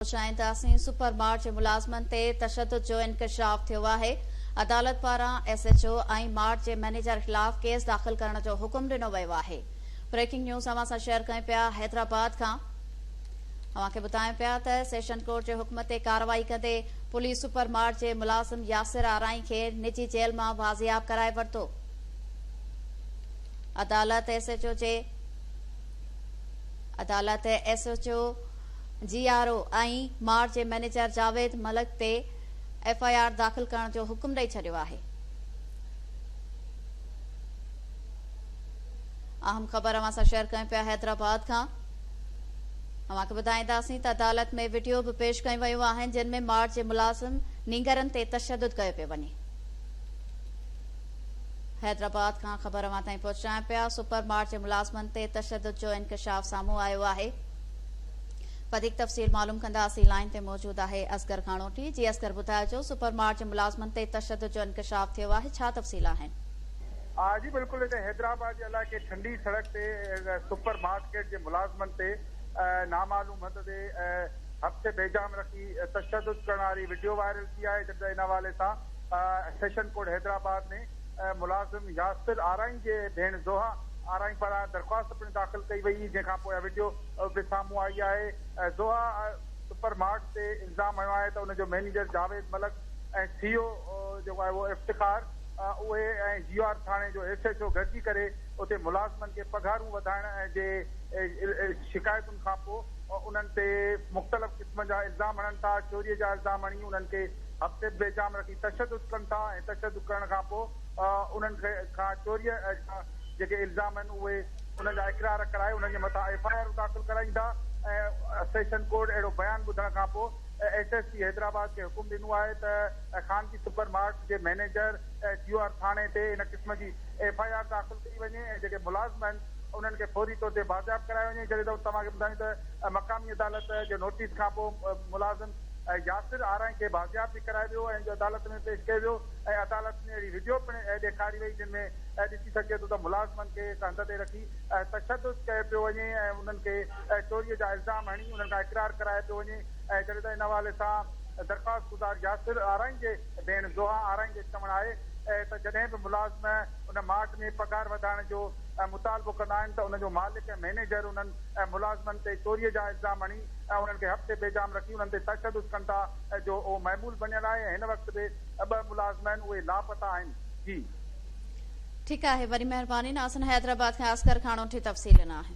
पहुचाईंदासीं। Super mart जे मुलाज़िमनि ते तशद्दुद जो इंकशाफ थियो आहे। अदालत पारां SHO ऐं मार्ट जे मैनेजर ख़िलाफ़ केस दाख़िल करण जो हुकुम ॾिनो वियो आहे। ब्रेकिंग न्यूज़ अवां सां शेयर कयूं पिया हैदराबाद खां। अवां खे ॿुधायूं पिया त सेशन कोर्ट जे हुकुम ते कार्रवाई कंदे पुलिस सुपर मार्ट जे मुलाज़िम यासिर आराई खे निजी जेल मां बाज़ियाब कराए वरितो। अदालत SHO GRO ऐं मार्ट जे मैनेजर जावेद मलिक ते FIR दाख़िल करण जो हुकुम ॾेई छॾियो आहे। अहम ख़बर अवां सां शेयर कयूं पिया हैदराबाद खां। अवां खे ॿुधाईंदासीं त अदालत में वीडियो बि पेश कयूं वयूं आहिनि जिन में मार्ट जे मुलाज़िम नींगरनि ते तशद्दुद कयो पियो वञे। हैदराबाद खां ख़बर अवां ताईं पहुचायूं पिया। सुपर मार्ट जे मुलाज़िमनि ते तशद्दुद जो इंकशाफ साम्हूं आयो आहे। वधीक तफ़सील मालूम कंदासीं। लाइन ते मौजूद आहे असगर खाणोटी। जी असगर, ॿुधाइजो सुपर मार्ट जे मुलाज़िमनि ते तशद्दुद जो इंकशाफ थियो आहे, छा तफ़सील आहिनि? जी बिल्कुल, हैदराबाद जे इलाइक़े ठंडी सड़क ते सुपर मार्केट जे मुलाज़िमनि ते नामालूम हद ते हफ़्ते बेजाम रखी तशद्दुद करण वारी वीडियो वायरल थी आहे। जॾहिं इन हवाले सां सेशन कोर्ट हैदराबाद में मुलाज़िम यासिर आराई जे भेण ज़ोहा आराई पारां दरख़्वास्त पिणु दाख़िल कई वई, जंहिंखां पोइ वीडियो बि साम्हूं आई आहे। ज़ोहा सुपर मार्ट ते इल्ज़ाम हयो आहे त उनजो मैनेजर जावेद मलिक ऐं CEO जेको आहे उहो इफ्तिखार उहे ऐं GR थाणे जो SHO गॾिजी करे उते मुलाज़िमनि खे पघारूं वधाइण जे शिकायतुनि खां पोइ उन्हनि ते मुख़्तलिफ़ क़िस्म जा इल्ज़ाम हणनि था। चोरीअ जा इल्ज़ाम हणी उन्हनि खे हफ़्ते बेजाम रखी तशद्दुद कनि था ऐं तशद्दुद करण खां पोइ उन्हनि खां चोरीअ जा जेके इल्ज़ाम आहिनि उहे उन्हनि जा इक़रार कराए उन्हनि जे मथां FIR दाख़िल कराईंदा। ऐं सेशन कोर्ट अहिड़ो बयानु ॿुधण खां पोइ SSP हैदराबाद खे हुकुम ॾिनो आहे त ख़ानगी सुपर मार्ट जे मैनेजर GR थाणे ते इन क़िस्म जी FIR दाख़िल कई वञे ऐं जेके मुलाज़िम आहिनि उन्हनि खे फौरी तौर ते बाज़ियाब करायो वञे। जॾहिं त तव्हांखे ॿुधायूं त मक़ामी अदालत जे नोटिस खां पोइ मुलाज़िम यासिर आराई खे बाज़ियाब बि कराए वियो ऐं जो अदालत में पेश कयो वियो ऐं अदालत में अहिड़ी वीडियो पिणु ॾेखारी वई जिन में ॾिसी सघे थो त मुलाज़िमनि खे कंध ते रखी तशद्दुद कयो पियो वञे ऐं उन्हनि खे चोरीअ जा इल्ज़ाम हणी उन्हनि खां इक़रार कराए पियो वञे। ऐं जॾहिं त इन हवाले सां दरख़्वास्त गुज़ार यासिर आराई जे भेण ज़ोहा आराई जो चवणु आहे त जॾहिं बि मुलाज़िम उन मार्ट में पघार वधाइण जो मुतालबो कंदा आहिनि त उनजो मालिक ऐं मैनेजर उन्हनि मुलाज़िमनि ते चोरीअ जा इल्ज़ाम हणी ऐं उन्हनि खे हफ़्ते बेजाम रखी उन्हनि ते तशद्दुद कनि था जो उहो महमूल बणियल आहे। हिन वक़्तु बि 2 मुलाज़िम आहिनि उहे लापता आहिनि। जी ठीकु आहे, वरी महिरबानी। नाज़रीन, हैदराबाद खां असगर खाणोटी तफ़सील न आहे।